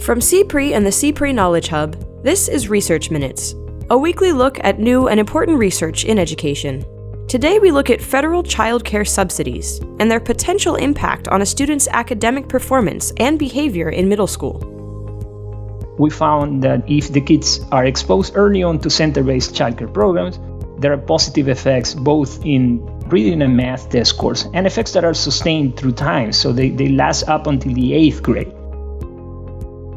From CPRE and the CPRE Knowledge Hub, this is Research Minutes, a weekly look at new and important research in education. Today we look at federal childcare subsidies and their potential impact on a student's academic performance and behavior in middle school. We found that if the kids are exposed early on to center-based childcare programs, there are positive effects both in reading and math test scores, and effects that are sustained through time, so they last up until the 8th grade.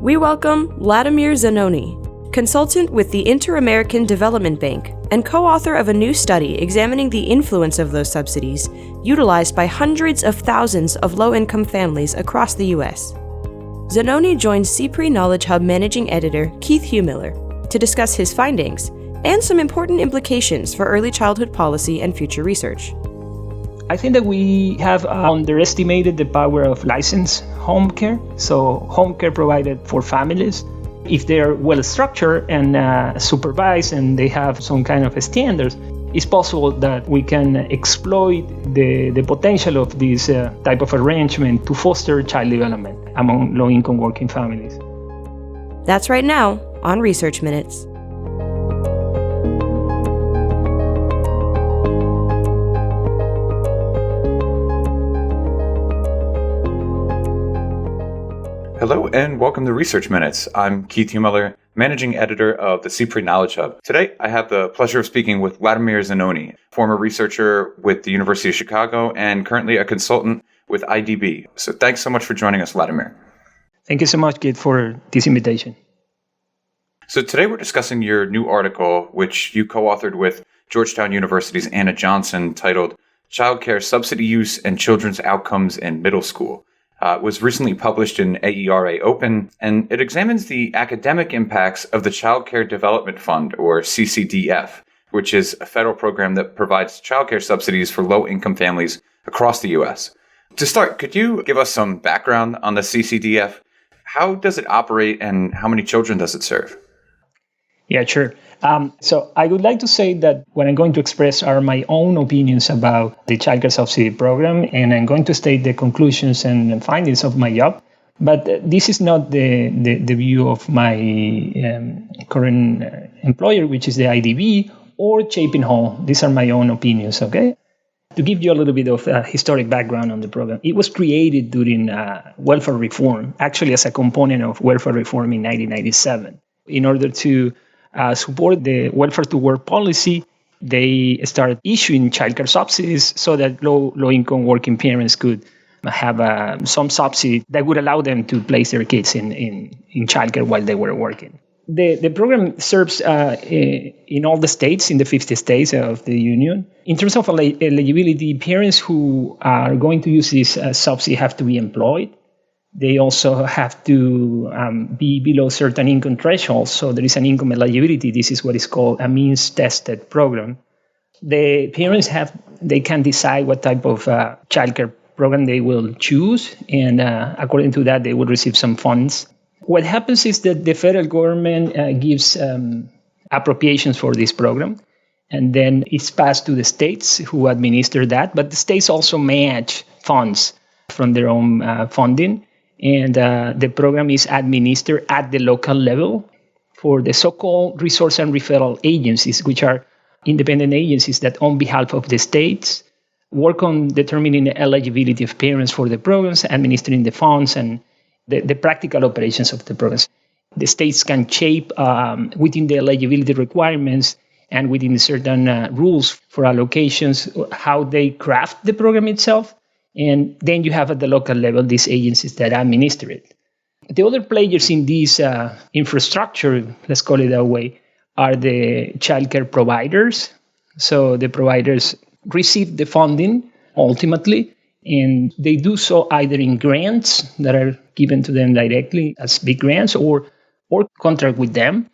We welcome Wladimir Zanoni, consultant with the Inter-American Development Bank and co-author of a new study examining the influence of those subsidies utilized by hundreds of thousands of low-income families across the U.S. Zanoni joins CPRE Knowledge Hub managing editor Keith Heumiller to discuss his findings and some important implications for early childhood policy and future research. I think that we have underestimated the power of licensed home care. So home care provided for families, if they're well structured and supervised and they have some kind of standards, it's possible that we can exploit the potential of this type of arrangement to foster child development among low-income working families. That's right now on Research Minutes. Hello and welcome to Research Minutes. I'm Keith Heumiller, managing editor of the CPRE Knowledge Hub. Today, I have the pleasure of speaking with Wladimir Zanoni, former researcher with the University of Chicago and currently a consultant with IDB. So thanks so much for joining us, Wladimir. Thank you so much, Keith, for this invitation. So today we're discussing your new article, which you co-authored with Georgetown University's Anna Johnson, titled Childcare Subsidy Use and Children's Outcomes in Middle School. It was recently published in AERA Open, and it examines the academic impacts of the Childcare Development Fund, or CCDF, which is a federal program that provides childcare subsidies for low-income families across the U.S. To start, could you give us some background on the CCDF? How does it operate, and how many children does it serve? Yeah, sure. So I would like to say that what I'm going to express are my own opinions about the Childcare Subsidy program, and I'm going to state the conclusions and findings of my job. But this is not the view of my current employer, which is the IDB, or Chapin Hall. These are my own opinions, okay? To give you a little bit of historic background on the program, it was created during welfare reform, actually as a component of welfare reform in 1997, in order to support the welfare to work policy. They started issuing childcare subsidies so that low-income working parents could have some subsidy that would allow them to place their kids in childcare while they were working. The program serves in all the states, in the 50 states of the Union. In terms of eligibility, parents who are going to use this subsidy have to be employed. They also have to be below certain income thresholds. So there is an income eligibility. This is what is called a means-tested program. The parents they can decide what type of childcare program they will choose. And according to that, they will receive some funds. What happens is that the federal government gives appropriations for this program. And then it's passed to the states who administer that. But the states also match funds from their own funding. And the program is administered at the local level for the so-called resource and referral agencies, which are independent agencies that, on behalf of the states, work on determining the eligibility of parents for the programs, administering the funds, and the practical operations of the programs. The states can shape within the eligibility requirements and within certain rules for allocations how they craft the program itself. And then you have at the local level these agencies that administer it. The other players in this infrastructure, let's call it that way, are the childcare providers. So the providers receive the funding ultimately, and they do so either in grants that are given to them directly as big grants or contract with them,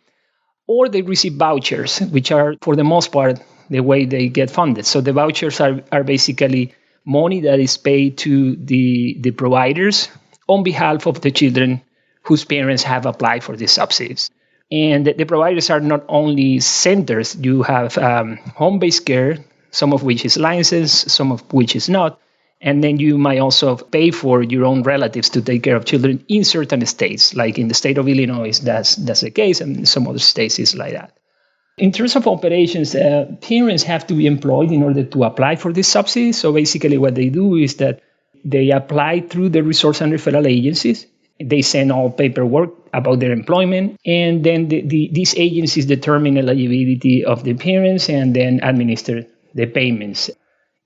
or they receive vouchers, which are, for the most part, the way they get funded. So the vouchers are basically money that is paid to the providers on behalf of the children whose parents have applied for these subsidies. And the providers are not only centers. You have home-based care, some of which is licensed, some of which is not. And then you might also pay for your own relatives to take care of children in certain states, like in the state of Illinois, that's the case, and in some other states is like that. In terms of operations, parents have to be employed in order to apply for this subsidy. So basically what they do is that they apply through the resource and referral agencies. They send all paperwork about their employment, and then these agencies determine eligibility of the parents and then administer the payments.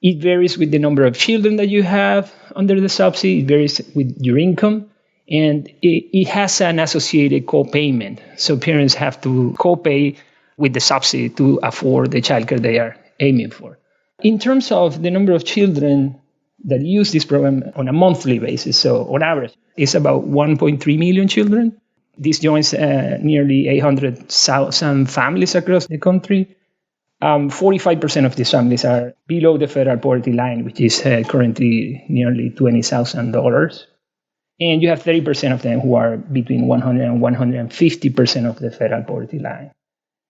It varies with the number of children that you have under the subsidy. It varies with your income, and it has an associated co-payment. So parents have to co-pay with the subsidy to afford the childcare they are aiming for. In terms of the number of children that use this program on a monthly basis, so on average, it's about 1.3 million children. This joins nearly 800,000 families across the country. 45% of these families are below the federal poverty line, which is currently nearly $20,000. And you have 30% of them who are between 100 and 150% of the federal poverty line.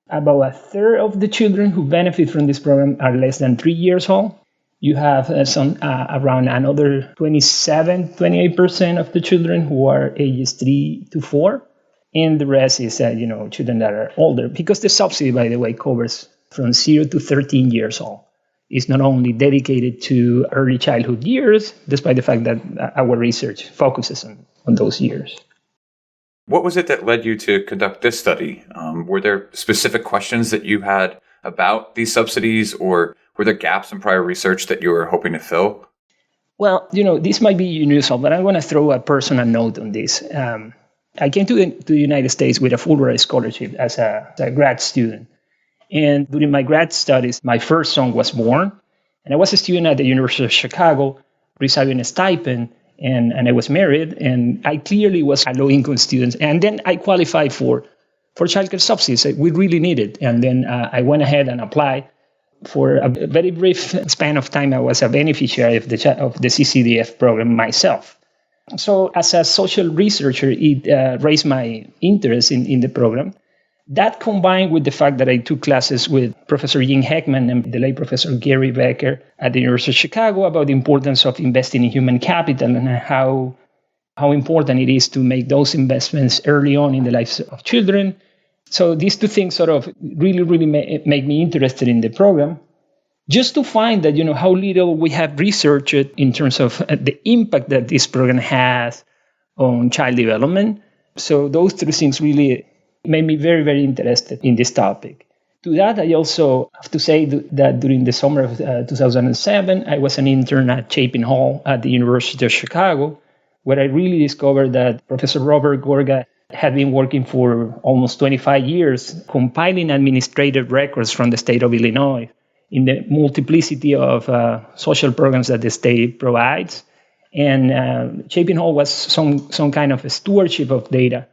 About a third of the children who benefit from this program are less than 3 years old. You have around another 28% of the children who are ages 3 to 4. And the rest is children that are older, because the subsidy, by the way, covers from 0 to 13 years old. It's not only dedicated to early childhood years, despite the fact that our research focuses on those years. What was it that led you to conduct this study? Were there specific questions that you had about these subsidies, or were there gaps in prior research that you were hoping to fill? Well, this might be unusual, but I want to throw a personal note on this. I came to the United States with a Fulbright scholarship as a grad student. And during my grad studies, my first son was born. And I was a student at the University of Chicago, receiving a stipend, and I was married. And I clearly was a low-income student. And then I qualified for childcare subsidies. We really needed. And then I went ahead and applied. For a very brief span of time, I was a beneficiary of the CCDF program myself. So as a social researcher, it raised my interest in the program. That combined with the fact that I took classes with Professor Jim Heckman and the late Professor Gary Becker at the University of Chicago about the importance of investing in human capital and how important it is to make those investments early on in the lives of children. So these two things sort of really make me interested in the program. Just to find that, how little we have researched in terms of the impact that this program has on child development. So those three things really made me very interested in this topic. To that, I also have to say that during the summer of 2007, I was an intern at Chapin Hall at the University of Chicago, where I really discovered that Professor Robert Gorga had been working for almost 25 years, compiling administrative records from the state of Illinois in the multiplicity of social programs that the state provides. And Chapin Hall was some kind of a stewardship of data.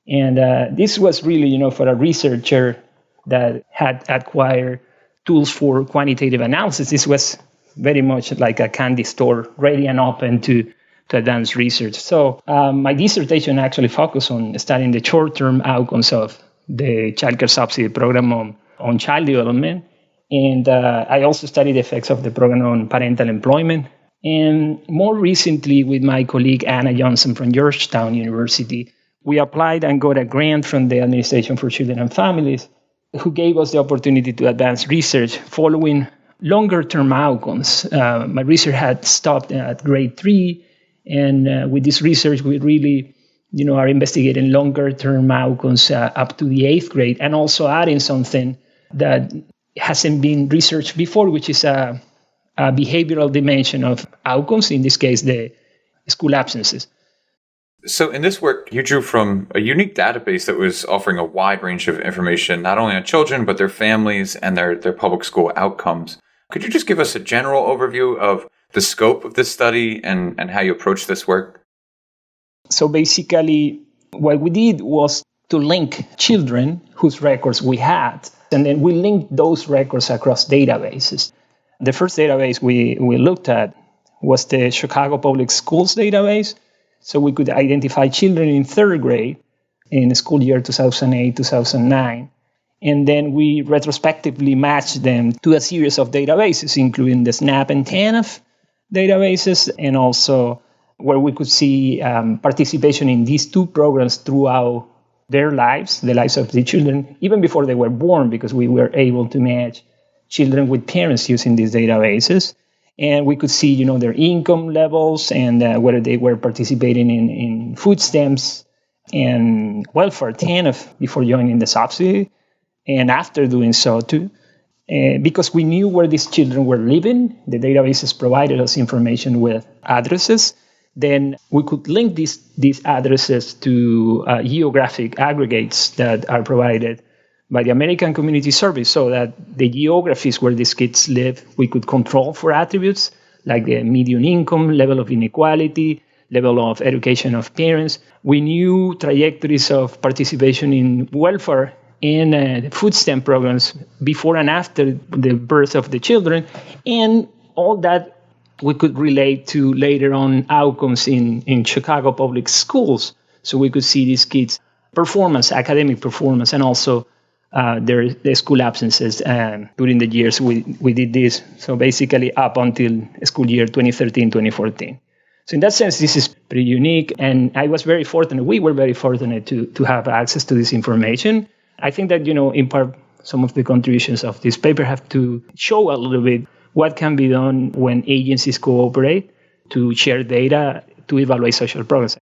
And this was really, for a researcher that had acquired tools for quantitative analysis, this was very much like a candy store, ready and open to advanced research. So my dissertation actually focused on studying the short-term outcomes of the Childcare Subsidy program on child development. And I also studied the effects of the program on parental employment. And more recently, with my colleague Anna Johnson from Georgetown University, we applied and got a grant from the Administration for Children and Families, who gave us the opportunity to advance research following longer-term outcomes. My research had stopped at grade 3, and with this research, we really are investigating longer-term outcomes up to the 8th grade, and also adding something that hasn't been researched before, which is a behavioral dimension of outcomes, in this case, the school absences. So in this work, you drew from a unique database that was offering a wide range of information, not only on children, but their families and their public school outcomes. Could you just give us a general overview of the scope of this study and how you approached this work? So basically, what we did was to link children whose records we had, and then we linked those records across databases. The first database we looked at was the Chicago Public Schools database. So we could identify children in 3rd grade in the school year 2008-2009. And then we retrospectively matched them to a series of databases, including the SNAP and TANF, databases, and also where we could see participation in these two programs throughout their lives, the lives of the children, even before they were born, because we were able to match children with parents using these databases. And we could see, their income levels and whether they were participating in food stamps and welfare, TANF, before joining the subsidy, and after doing so too. Because we knew where these children were living, the databases provided us information with addresses. Then we could link these addresses to geographic aggregates that are provided by the American Community Survey, so that the geographies where these kids live, we could control for attributes like the median income, level of inequality, level of education of parents. We knew trajectories of participation in welfare and food stamp programs before and after the birth of the children, and all that we could relate to later on outcomes in Chicago public schools. So we could see these kids' performance, academic performance, and also their school absences during the years we did this. So basically up until school year 2013-2014. So in that sense, this is pretty unique. And I was very fortunate, we were very fortunate to have access to this information. I think that, in part, some of the contributions of this paper have to show a little bit what can be done when agencies cooperate to share data to evaluate social progress.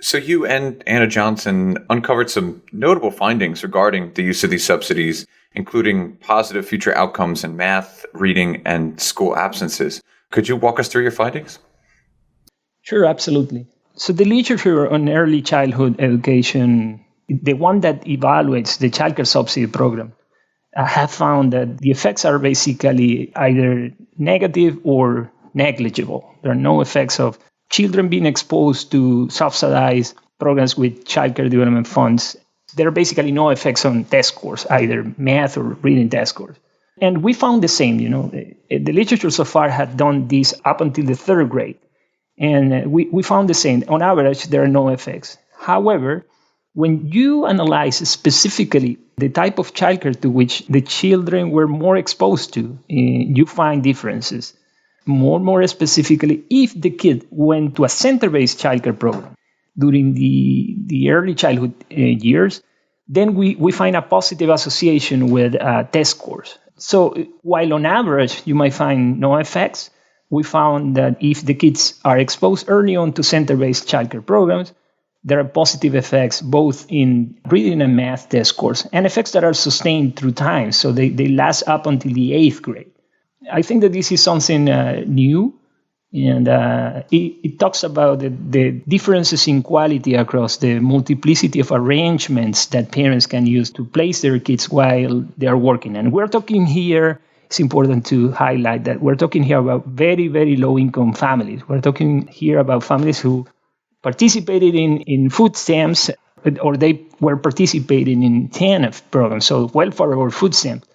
So you and Anna Johnson uncovered some notable findings regarding the use of these subsidies, including positive future outcomes in math, reading, and school absences. Could you walk us through your findings? Sure, absolutely. So the literature on early childhood education, the one that evaluates the Childcare Subsidy program, have found that the effects are basically either negative or negligible. There are no effects of children being exposed to subsidized programs with childcare development funds. There are basically no effects on test scores, either math or reading test scores. And we found the same, the literature so far had done this up until the third grade. And we found the same. On average, there are no effects. However, when you analyze specifically the type of childcare to which the children were more exposed to, you find differences. More specifically, if the kid went to a center-based childcare program during the early childhood years, then we find a positive association with test scores. So while on average you might find no effects, we found that if the kids are exposed early on to center-based childcare programs, there are positive effects both in reading and math test scores, and effects that are sustained through time. So they last up until the 8th grade. I think that this is something new, and it talks about the differences in quality across the multiplicity of arrangements that parents can use to place their kids while they are working. And we're talking here, it's important to highlight that we're talking here about very, very low-income families. We're talking here about families who participated in food stamps, or they were participating in TANF programs, so welfare or food stamps.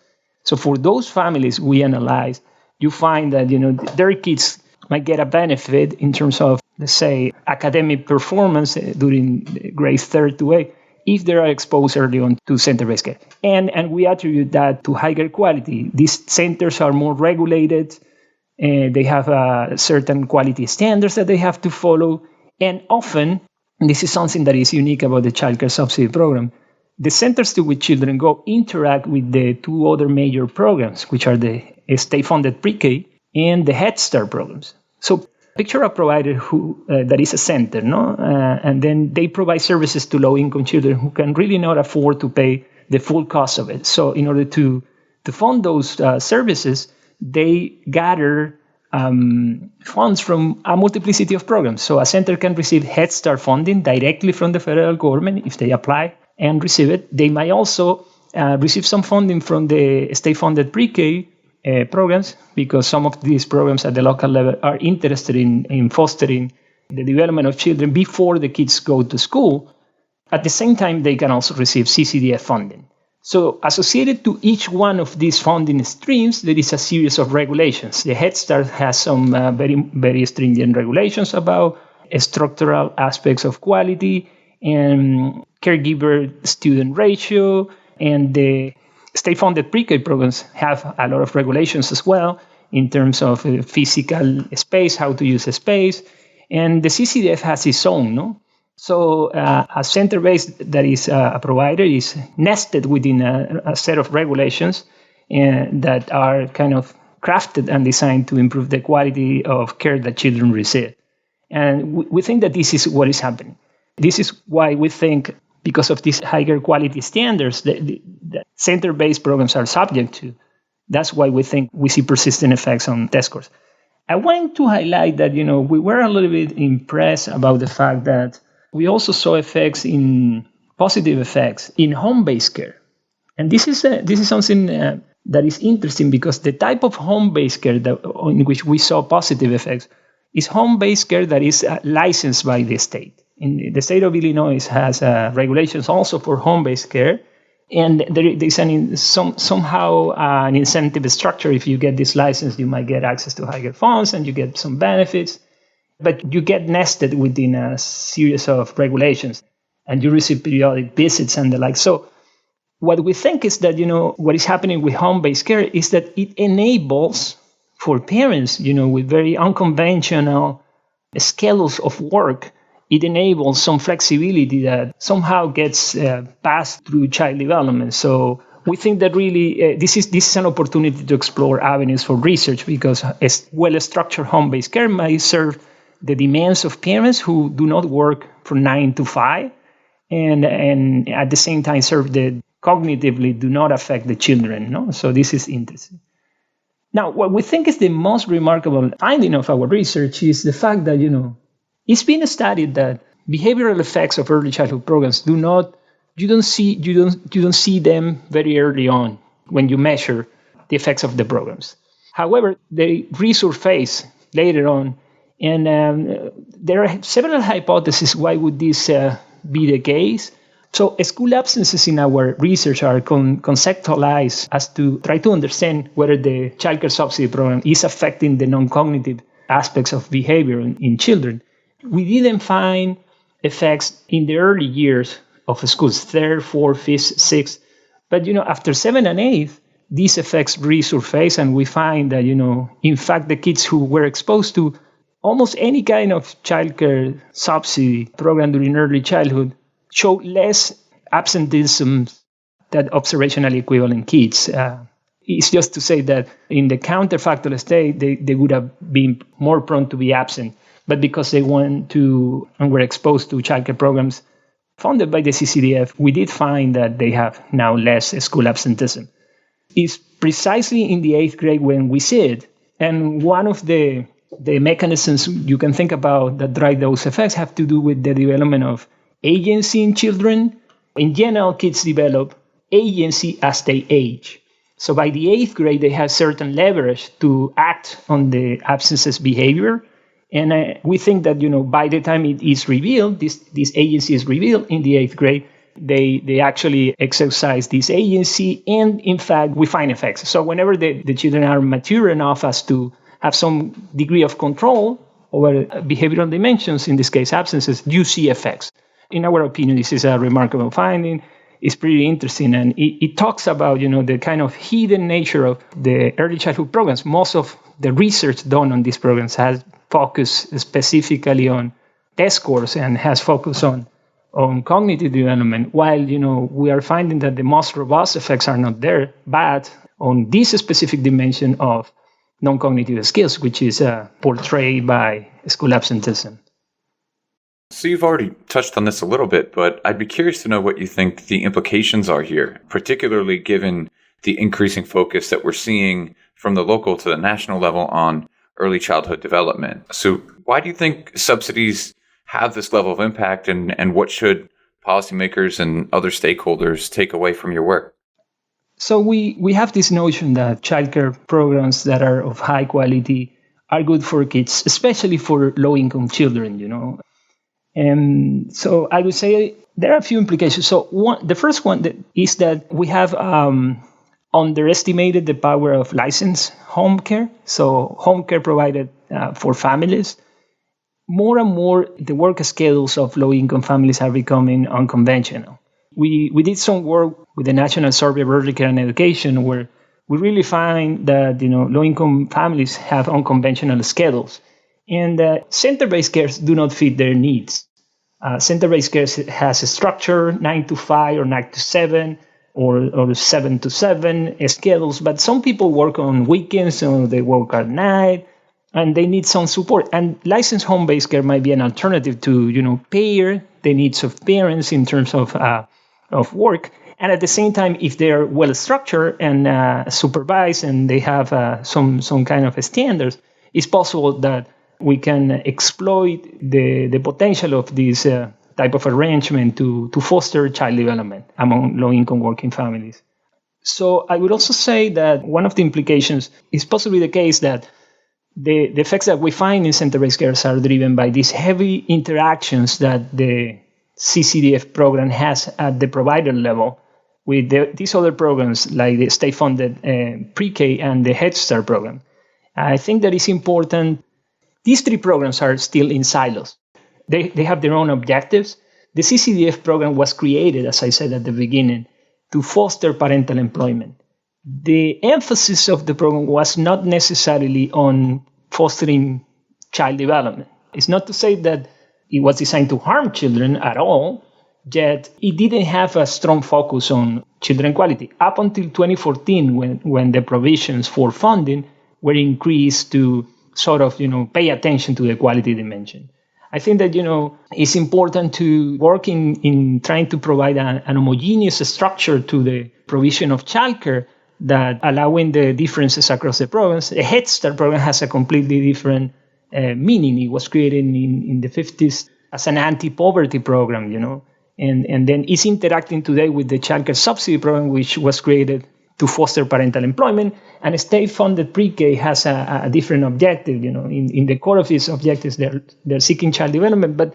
So for those families we analyze, you find that their kids might get a benefit in terms of, let's say, academic performance during grades 3rd to 8th if they are exposed early on to center-based care. And we attribute that to higher quality. These centers are more regulated, and they have certain quality standards that they have to follow. And often, and this is something that is unique about the Childcare Subsidy program, the centers to which children go interact with the two other major programs, which are the state-funded pre-K and the Head Start programs. So picture a provider that is a center, and then they provide services to low-income children who can really not afford to pay the full cost of it. So in order to fund those services, they gather funds from a multiplicity of programs. So a center can receive Head Start funding directly from the federal government if they apply and receive it. They might also receive some funding from the state-funded pre-K programs, because some of these programs at the local level are interested in fostering the development of children before the kids go to school. At the same time, they can also receive CCDF funding. So associated to each one of these funding streams, there is a series of regulations. The Head Start has some very, very stringent regulations about structural aspects of quality and caregiver-student ratio, and the state-funded pre-K programs have a lot of regulations as well in terms of physical space, how to use a space. And the CCDF has its own, no? So a center base that is a provider is nested within a set of regulations that are kind of crafted and designed to improve the quality of care that children receive. And we think that this is what is happening. This is why we think, because of these higher quality standards that center-based programs are subject to, that's why we think we see persistent effects on test scores. I want to highlight that, we were a little bit impressed about the fact that we also saw positive effects in home-based care. And this is something that is interesting, because the type of home-based care in which we saw positive effects is home-based care that is licensed by the state. In the state of Illinois has regulations also for home-based care, and there's somehow an incentive structure. If you get this license, you might get access to higher funds and you get some benefits, but you get nested within a series of regulations and you receive periodic visits and the like. So what we think is that, what is happening with home-based care is that it enables for parents, with very unconventional schedules of work, it enables some flexibility that somehow gets passed through child development. So we think that really this is an opportunity to explore avenues for research, because a well-structured home-based care might serve the demands of parents who do not work from 9 to 5, and at the same time serve the cognitively do not affect the children. No? So this is interesting. Now, what we think is the most remarkable finding of our research is the fact that, it's been studied that behavioral effects of early childhood programs you don't see them very early on when you measure the effects of the programs. However, they resurface later on, and there are several hypotheses why would this be the case. So school absences in our research are conceptualized as to try to understand whether the childcare subsidy program is affecting the non-cognitive aspects of behavior in children. We didn't find effects in the early years of schools, 3rd, 4th, 5th, 6th. But, after 7 and 8, these effects resurface, and we find that, in fact, the kids who were exposed to almost any kind of childcare subsidy program during early childhood show less absenteeism than observational equivalent kids. It's just to say that in the counterfactual state, they would have been more prone to be absent. But because they went to and were exposed to childcare programs funded by the CCDF, we did find that they have now less school absenteeism. It's precisely in the 8th grade when we see it. And one of the mechanisms you can think about that drive those effects have to do with the development of agency in children. In general, kids develop agency as they age. So by the 8th grade, they have certain leverage to act on the absences behavior. And we think that, by the time it is revealed, this agency is revealed in the 8th grade, they actually exercise this agency. And in fact, we find effects. So whenever the children are mature enough as to have some degree of control over behavioral dimensions, in this case, absences, you see effects. In our opinion, this is a remarkable finding. It's pretty interesting. And it talks about, the kind of hidden nature of the early childhood programs. Most of the research done on these programs has focused specifically on test scores and has focused on cognitive development, while, we are finding that the most robust effects are not there, but on this specific dimension of non-cognitive skills, which is portrayed by school absenteeism. So you've already touched on this a little bit, but I'd be curious to know what you think the implications are here, particularly given the increasing focus that we're seeing from the local to the national level on early childhood development. So why do you think subsidies have this level of impact, and what should policymakers and other stakeholders take away from your work? So we have this notion that childcare programs that are of high quality are good for kids, especially for low-income children, And so I would say there are a few implications. So the first one is that we have underestimated the power of licensed home care. So home care provided for families. More and more, the work schedules of low-income families are becoming unconventional. We did some work with the National Survey of Early Care and Education, where we really find that, low-income families have unconventional schedules, and center-based care do not fit their needs. Center-based care has a structure, 9 to 5 or 9 to 7 or 7 to 7 schedules, but some people work on weekends or they work at night and they need some support. And licensed home-based care might be an alternative to, pair the needs of parents in terms of work. And at the same time, if they're well-structured and supervised and they have some kind of standards, it's possible that we can exploit the potential of this type of arrangement to foster child development among low-income working families. So I would also say that one of the implications is possibly the case that the effects that we find in center-based care are driven by these heavy interactions that the CCDF program has at the provider level with these other programs like the state-funded pre-K and the Head Start program. I think that it's important. These three programs are still in silos. They have their own objectives. The CCDF program was created, as I said at the beginning, to foster parental employment. The emphasis of the program was not necessarily on fostering child development. It's not to say that it was designed to harm children at all, yet it didn't have a strong focus on children quality. Up until 2014, when the provisions for funding were increased to sort of, pay attention to the quality dimension. I think that, it's important to work in trying to provide an homogeneous structure to the provision of childcare that allowing the differences across the programs. The Head Start program has a completely different meaning. It was created in the 50s as an anti-poverty program, and then it's interacting today with the Childcare Subsidy program, which was created to foster parental employment. And state-funded pre-K has a different objective. In the core of its objectives, they're seeking child development, but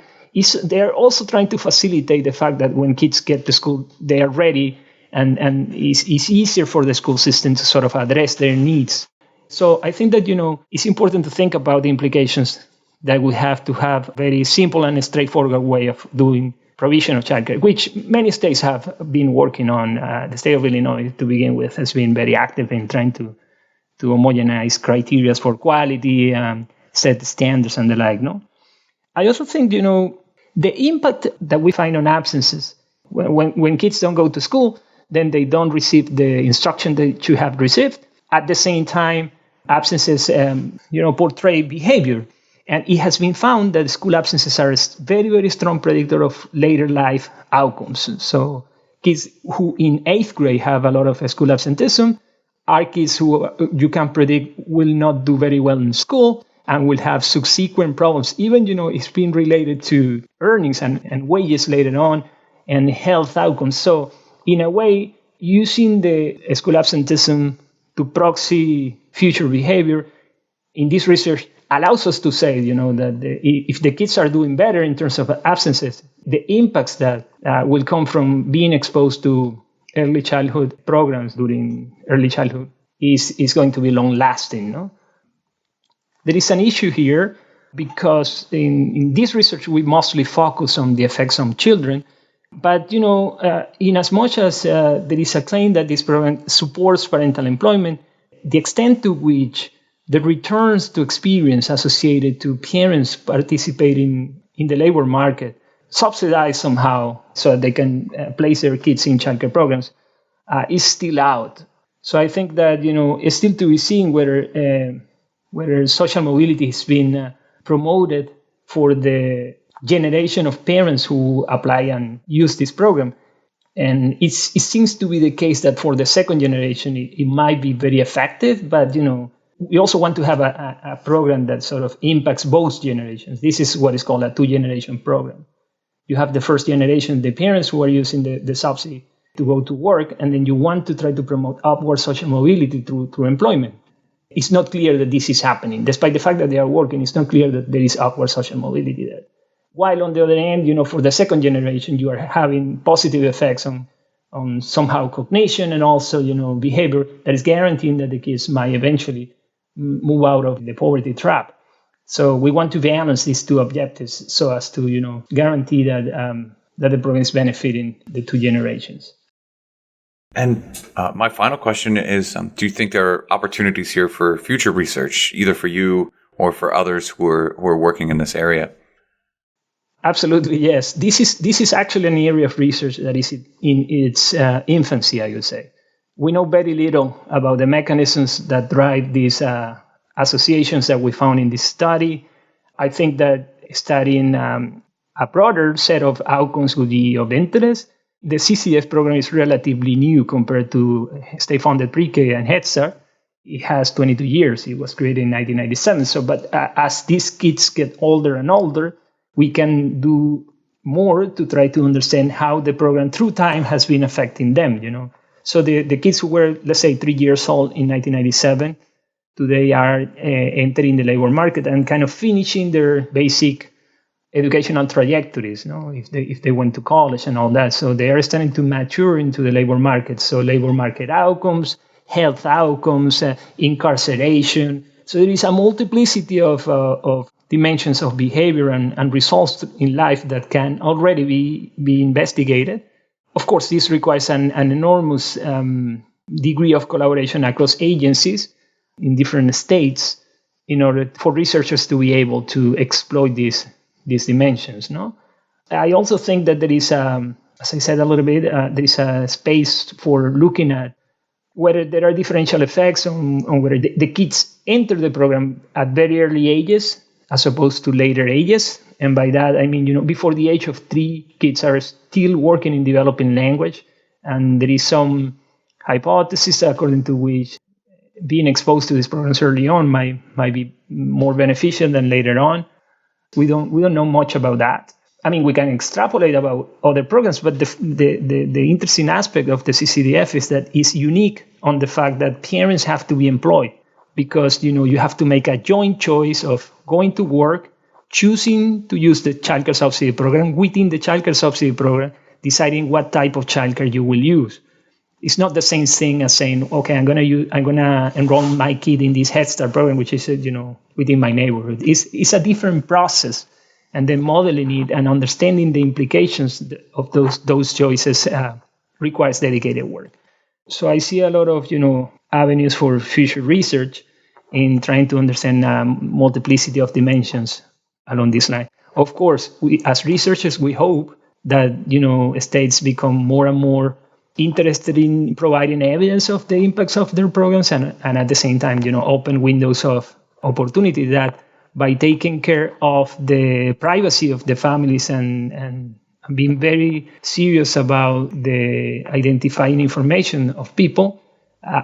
they're also trying to facilitate the fact that when kids get to school, they are ready, and it's easier for the school system to sort of address their needs. So I think that, it's important to think about the implications that we have to have a very simple and straightforward way of doing provision of childcare, which many states have been working on. The state of Illinois, to begin with, has been very active in trying to homogenize criteria for quality, set standards and the like. No, I also think, the impact that we find on absences when kids don't go to school, then they don't receive the instruction that you have received. At the same time, absences, portray behavior. And it has been found that school absences are a very, very strong predictor of later life outcomes. So kids who in 8th grade have a lot of school absenteeism are kids who you can predict will not do very well in school and will have subsequent problems. Even, it's been related to earnings and wages later on and health outcomes. So in a way, using the school absenteeism to proxy future behavior in this research allows us to say, that if the kids are doing better in terms of absences, the impacts that will come from being exposed to early childhood programs during early childhood is going to be long-lasting. No? There is an issue here because in this research, we mostly focus on the effects on children. But, in as much as there is a claim that this program supports parental employment, the extent to which the returns to experience associated to parents participating in the labor market, subsidized somehow so that they can place their kids in childcare programs, is still out. So I think that, it's still to be seen whether social mobility has been promoted for the generation of parents who apply and use this program. And it seems to be the case that for the second generation, it might be very effective, but, we also want to have a program that sort of impacts both generations. This is what is called a two-generation program. You have the first generation, the parents who are using the subsidy to go to work, and then you want to try to promote upward social mobility through employment. It's not clear that this is happening. Despite the fact that they are working, it's not clear that there is upward social mobility there. While on the other end, for the second generation, you are having positive effects on somehow cognition and also, behavior that is guaranteeing that the kids might eventually move out of the poverty trap. So we want to balance these two objectives so as to, guarantee that the program is benefiting the two generations. And my final question is, do you think there are opportunities here for future research, either for you or for others who are working in this area? Absolutely, yes. This is actually an area of research that is in its infancy, I would say. We know very little about the mechanisms that drive these associations that we found in this study. I think that studying a broader set of outcomes would be of interest. The CCDF program is relatively new compared to state-funded pre-K and Head Start. It has 22 years. It was created in 1997. So, but as these kids get older and older, we can do more to try to understand how the program through time has been affecting them, So the kids who were, let's say, 3 years old in 1997, today are entering the labor market and kind of finishing their basic educational trajectories, if they went to college and all that. So they are starting to mature into the labor market. So labor market outcomes, health outcomes, incarceration. So there is a multiplicity of dimensions of behavior and results in life that can already be investigated. Of course, this requires an enormous degree of collaboration across agencies in different states in order for researchers to be able to exploit these dimensions. I also think that there is, as I said a little bit, there is a space for looking at whether there are differential effects on whether the kids enter the program at very early ages as opposed to later ages. And by that, I mean, before the age of 3, kids are still working in developing language. And there is some hypothesis according to which being exposed to these programs early on might be more beneficial than later on. We don't know much about that. I mean, we can extrapolate about other programs, but the interesting aspect of the CCDF is that it's unique on the fact that parents have to be employed, because you have to make a joint choice of going to work, choosing to use the Childcare Subsidy program, within the Childcare Subsidy program, deciding what type of childcare you will use. It's not the same thing as saying, okay, I'm gonna enroll my kid in this Head Start program, which is within my neighborhood. It's a different process, and then modeling it and understanding the implications of those choices requires dedicated work. So I see a lot of avenues for future research in trying to understand multiplicity of dimensions along this line. Of course, we as researchers we hope that states become more and more interested in providing evidence of the impacts of their programs and at the same time, open windows of opportunity that by taking care of the privacy of the families and being very serious about the identifying information of people,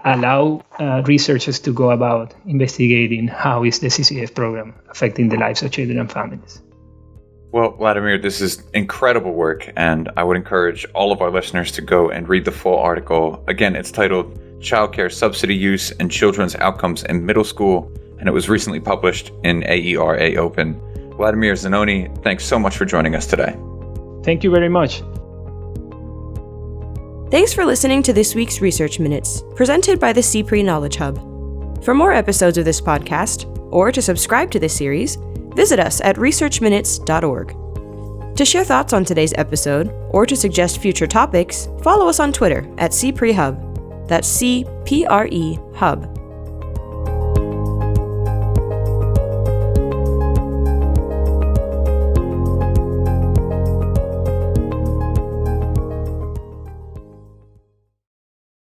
allow researchers to go about investigating how is the CCDF program affecting the lives of children and families. Well, Wladimir, this is incredible work, and I would encourage all of our listeners to go and read the full article. Again, it's titled Childcare Subsidy Use and Children's Outcomes in Middle School, and it was recently published in AERA Open. Wladimir Zanoni, thanks so much for joining us today. Thank you very much. Thanks for listening to this week's Research Minutes, presented by the CPRE Knowledge Hub. For more episodes of this podcast, or to subscribe to this series, visit us at researchminutes.org. To share thoughts on today's episode, or to suggest future topics, follow us on Twitter at CPRE Hub. That's CPRE Hub.